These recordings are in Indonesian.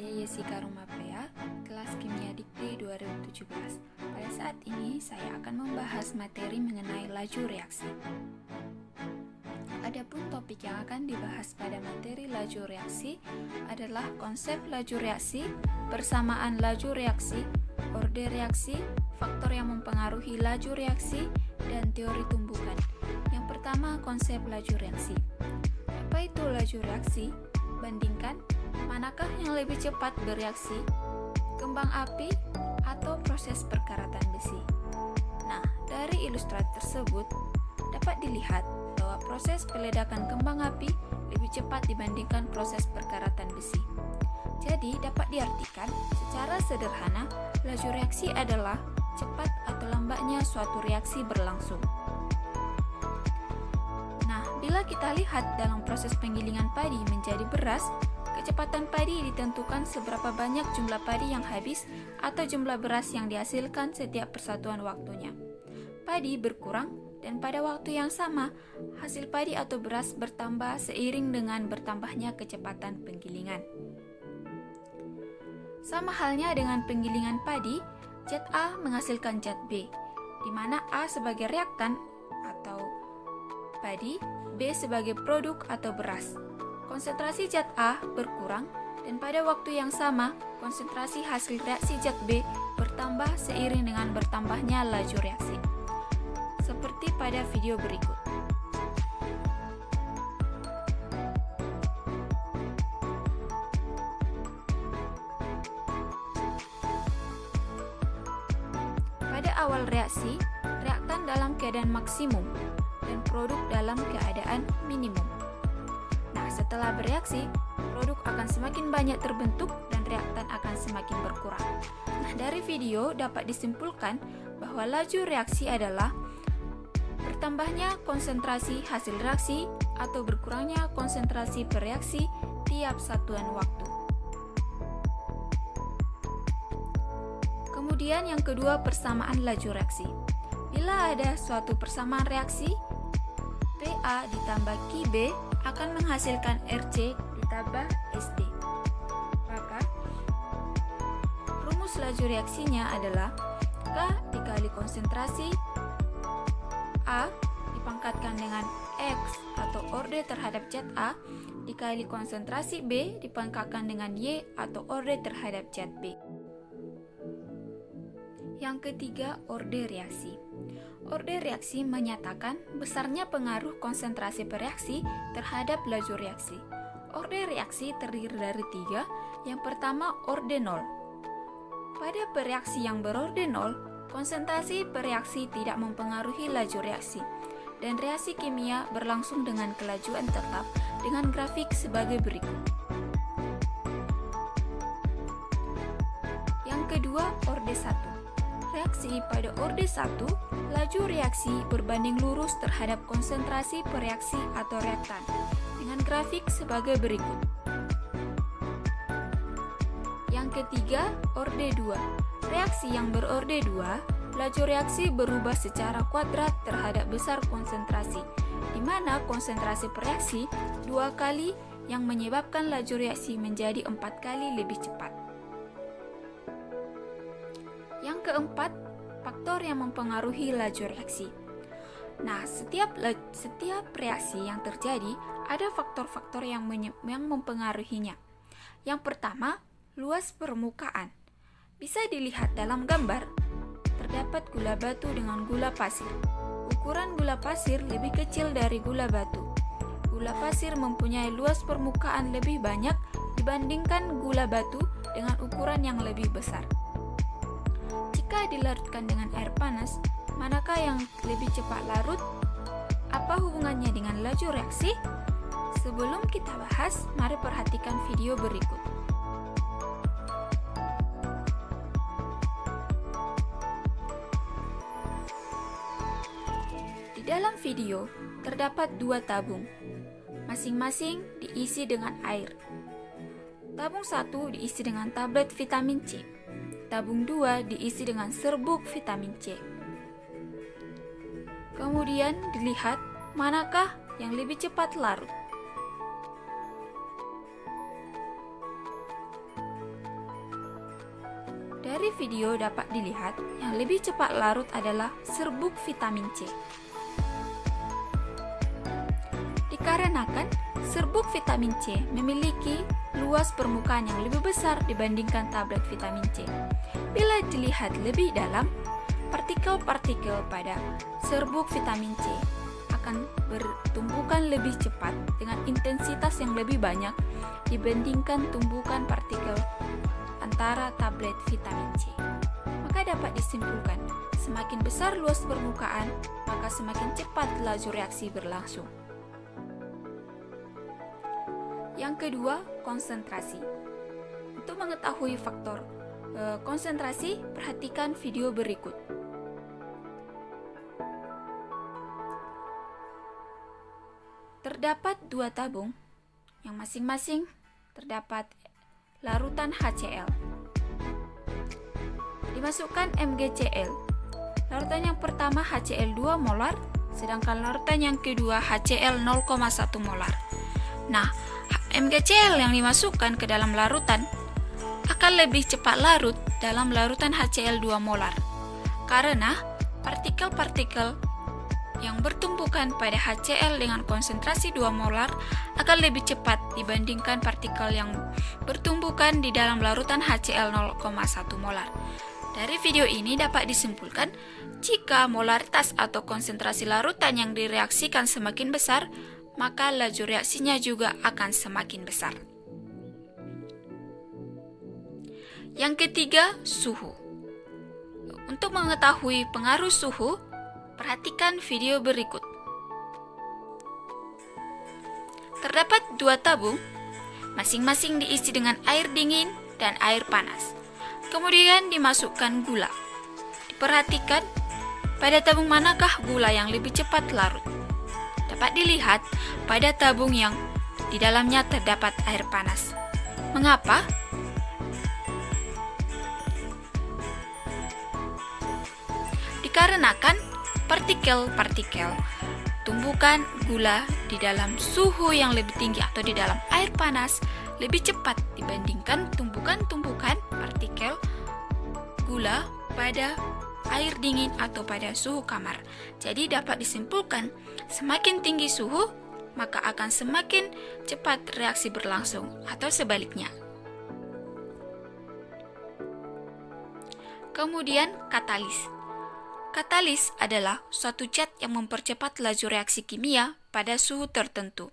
saya Yesika Rumaprea, kelas Kimia Dikti 2017. Pada saat ini saya akan membahas materi mengenai laju reaksi. Adapun topik yang akan dibahas pada materi laju reaksi adalah konsep laju reaksi, persamaan laju reaksi, orde reaksi, faktor yang mempengaruhi laju reaksi, dan teori tumbukan. Yang pertama, konsep laju reaksi. Apa itu laju reaksi? Bandingkan, manakah yang lebih cepat bereaksi, kembang api atau proses perkaratan besi? Nah, dari ilustrasi tersebut dapat dilihat bahwa proses peledakan kembang api lebih cepat dibandingkan proses perkaratan besi. Jadi, dapat diartikan secara sederhana, laju reaksi adalah cepat atau lambatnya suatu reaksi berlangsung. Nah, bila kita lihat dalam proses penggilingan padi menjadi beras, kecepatan padi ditentukan seberapa banyak jumlah padi yang habis atau jumlah beras yang dihasilkan setiap persatuan waktunya. Padi berkurang dan pada waktu yang sama, hasil padi atau beras bertambah seiring dengan bertambahnya kecepatan penggilingan. Sama halnya dengan penggilingan padi, zat A menghasilkan zat B, di mana A sebagai reaktan atau padi, B sebagai produk atau beras. Konsentrasi zat A berkurang dan pada waktu yang sama, konsentrasi hasil reaksi zat B bertambah seiring dengan bertambahnya laju reaksi. Seperti pada video berikut. Pada awal reaksi, reaktan dalam keadaan maksimum dan produk dalam keadaan minimum. Nah, setelah bereaksi, produk akan semakin banyak terbentuk dan reaktan akan semakin berkurang. Nah, dari video dapat disimpulkan bahwa laju reaksi adalah bertambahnya konsentrasi hasil reaksi atau berkurangnya konsentrasi bereaksi tiap satuan waktu. Kemudian yang kedua, persamaan laju reaksi. Bila ada suatu persamaan reaksi, PA ditambah QB akan menghasilkan RC ditambah ST. Maka, rumus laju reaksinya adalah K dikali konsentrasi A dipangkatkan dengan X atau orde terhadap zat A dikali konsentrasi B dipangkatkan dengan Y atau orde terhadap zat B. Yang ketiga, orde reaksi. Orde reaksi menyatakan besarnya pengaruh konsentrasi bereaksi terhadap laju reaksi. Orde reaksi terdiri dari 3. Yang pertama, orde 0. Pada bereaksi yang berorde 0, konsentrasi bereaksi tidak mempengaruhi laju reaksi, dan reaksi kimia berlangsung dengan kelajuan tetap dengan grafik sebagai berikut. Yang kedua, orde 1. Reaksi pada orde 1, laju reaksi berbanding lurus terhadap konsentrasi bereaksi atau reaktan dengan grafik sebagai berikut. Yang ketiga, orde 2. Reaksi yang berorde 2, laju reaksi berubah secara kuadrat terhadap besar konsentrasi, di mana konsentrasi bereaksi 2 kali yang menyebabkan laju reaksi menjadi 4 kali lebih cepat. Yang keempat, faktor yang mempengaruhi laju reaksi. Nah, setiap reaksi yang terjadi ada faktor-faktor yang mempengaruhinya. Yang pertama, luas permukaan. Bisa dilihat dalam gambar, terdapat gula batu dengan gula pasir. Ukuran gula pasir lebih kecil dari gula batu. Gula pasir mempunyai luas permukaan lebih banyak dibandingkan gula batu dengan ukuran yang lebih besar. Jika dilarutkan dengan air panas, manakah yang lebih cepat larut? Apa hubungannya dengan laju reaksi? Sebelum kita bahas, mari perhatikan video berikut. Di dalam video, terdapat 2 tabung. Masing-masing diisi dengan air. Tabung 1 diisi dengan tablet vitamin C. Tabung 2 diisi dengan serbuk vitamin C. Kemudian dilihat manakah yang lebih cepat larut. Dari video dapat dilihat, yang lebih cepat larut adalah serbuk vitamin C. Dikarenakan serbuk vitamin C memiliki luas permukaan yang lebih besar dibandingkan tablet vitamin C. Bila dilihat lebih dalam, partikel-partikel pada serbuk vitamin C akan bertumbukan lebih cepat dengan intensitas yang lebih banyak dibandingkan tumbukan partikel antara tablet vitamin C. Maka dapat disimpulkan, semakin besar luas permukaan, maka semakin cepat laju reaksi berlangsung. Yang kedua, konsentrasi. Untuk mengetahui faktor konsentrasi, perhatikan video berikut. Terdapat dua tabung yang masing-masing terdapat larutan HCl. Dimasukkan MgCl. Larutan yang pertama HCl 2 molar, sedangkan larutan yang kedua HCl 0,1 molar. Nah, MgCl yang dimasukkan ke dalam larutan akan lebih cepat larut dalam larutan HCl 2 molar karena partikel-partikel yang bertumbukan pada HCl dengan konsentrasi 2 molar akan lebih cepat dibandingkan partikel yang bertumbukan di dalam larutan HCl 0,1 molar. Dari video ini dapat disimpulkan, jika molaritas atau konsentrasi larutan yang direaksikan semakin besar, maka laju reaksinya juga akan semakin besar. Yang ketiga, suhu. Untuk mengetahui pengaruh suhu, perhatikan video berikut. Terdapat dua tabung, masing-masing diisi dengan air dingin dan air panas. Kemudian dimasukkan gula. Diperhatikan, pada tabung manakah gula yang lebih cepat larut? Dapat dilihat pada tabung yang di dalamnya terdapat air panas. Mengapa? Dikarenakan partikel-partikel tumbukan gula di dalam suhu yang lebih tinggi atau di dalam air panas lebih cepat dibandingkan tumbukan-tumbukan partikel gula pada air dingin atau pada suhu kamar. Jadi dapat disimpulkan, semakin tinggi suhu, maka akan semakin cepat reaksi berlangsung atau sebaliknya. Kemudian katalis. Katalis adalah suatu zat yang mempercepat laju reaksi kimia pada suhu tertentu,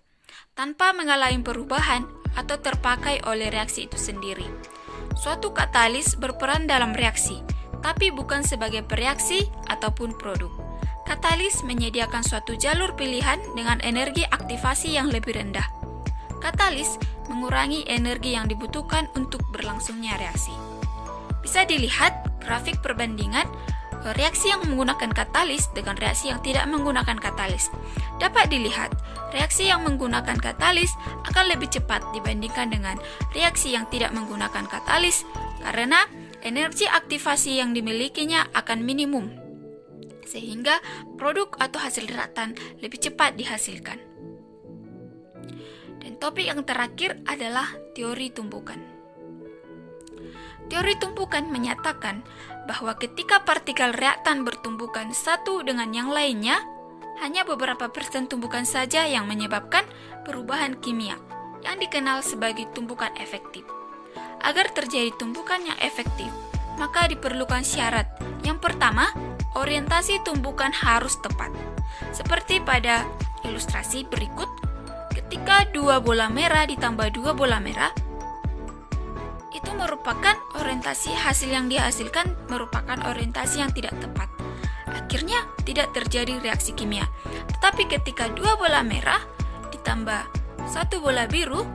tanpa mengalami perubahan atau terpakai oleh reaksi itu sendiri. Suatu katalis berperan dalam reaksi, tapi bukan sebagai pereaksi ataupun produk. Katalis menyediakan suatu jalur pilihan dengan energi aktivasi yang lebih rendah. Katalis mengurangi energi yang dibutuhkan untuk berlangsungnya reaksi. Bisa dilihat grafik perbandingan reaksi yang menggunakan katalis dengan reaksi yang tidak menggunakan katalis. Dapat dilihat, reaksi yang menggunakan katalis akan lebih cepat dibandingkan dengan reaksi yang tidak menggunakan katalis karena energi aktivasi yang dimilikinya akan minimum, sehingga produk atau hasil reaktan lebih cepat dihasilkan. Dan topik yang terakhir adalah teori tumbukan. Teori tumbukan menyatakan bahwa ketika partikel reaktan bertumbukan satu dengan yang lainnya, hanya beberapa persen tumbukan saja yang menyebabkan perubahan kimia, yang dikenal sebagai tumbukan efektif. Agar terjadi tumbukan yang efektif, maka diperlukan syarat. Yang pertama, orientasi tumbukan harus tepat. Seperti pada ilustrasi berikut, ketika 2 bola merah ditambah 2 bola merah, itu merupakan orientasi hasil yang dihasilkan merupakan orientasi yang tidak tepat. Akhirnya tidak terjadi reaksi kimia. Tetapi ketika 2 bola merah ditambah 1 bola biru,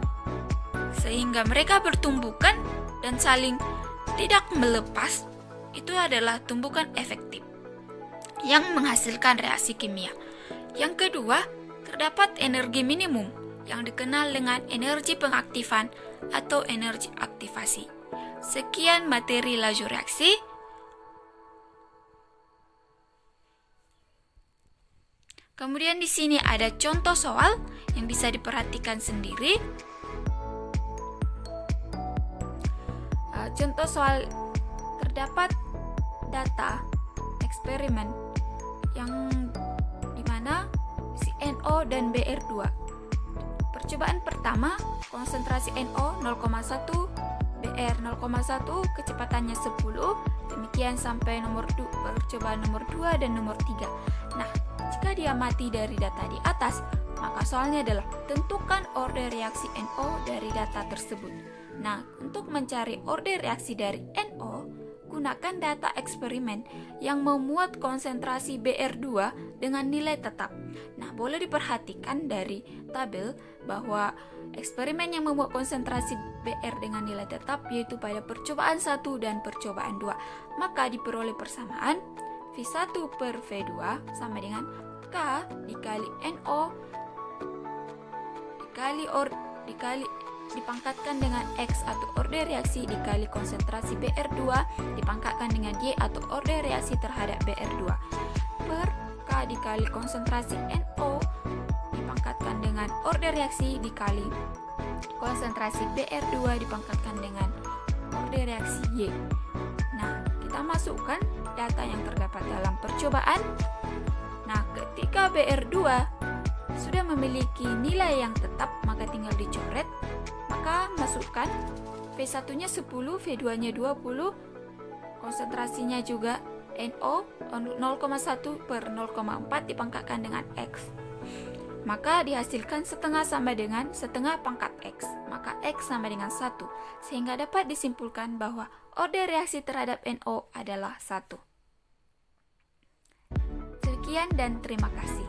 sehingga mereka bertumbukan dan saling tidak melepas, itu adalah tumbukan efektif yang menghasilkan reaksi kimia. Yang kedua, terdapat energi minimum yang dikenal dengan energi pengaktifan atau energi aktivasi. Sekian materi laju reaksi. Kemudian di sini ada contoh soal yang bisa diperhatikan sendiri. Contoh soal terdapat data eksperimen yang dimana si NO dan BR2. Percobaan pertama, konsentrasi NO 0,1, BR 0,1, kecepatannya 10, demikian sampai percobaan nomor 2 dan nomor 3. Nah, jika diamati dari data di atas, maka soalnya adalah tentukan order reaksi NO dari data tersebut. Nah, untuk mencari order reaksi dari NO, gunakan data eksperimen yang memuat konsentrasi BR2 dengan nilai tetap. Nah, boleh diperhatikan dari tabel bahwa eksperimen yang memuat konsentrasi BR dengan nilai tetap yaitu pada percobaan 1 dan percobaan 2. Maka diperoleh persamaan V1 per V2 sama dengan K dikali NO dipangkatkan dengan X atau order reaksi dikali konsentrasi BR2 dipangkatkan dengan Y atau order reaksi terhadap BR2 per K dikali konsentrasi NO dipangkatkan dengan order reaksi dikali konsentrasi BR2 dipangkatkan dengan order reaksi Y. Nah, kita masukkan data yang terdapat dalam percobaan. Nah, ketika BR2 sudah memiliki nilai yang tetap, maka tinggal dicoret. Maka masukkan V1-nya 10, V2-nya 20, konsentrasinya juga NO 0,1 per 0,4 dipangkatkan dengan X. Maka dihasilkan setengah sama dengan setengah pangkat X. Maka X sama dengan 1. Sehingga dapat disimpulkan bahwa order reaksi terhadap NO adalah 1. Sekian dan terima kasih.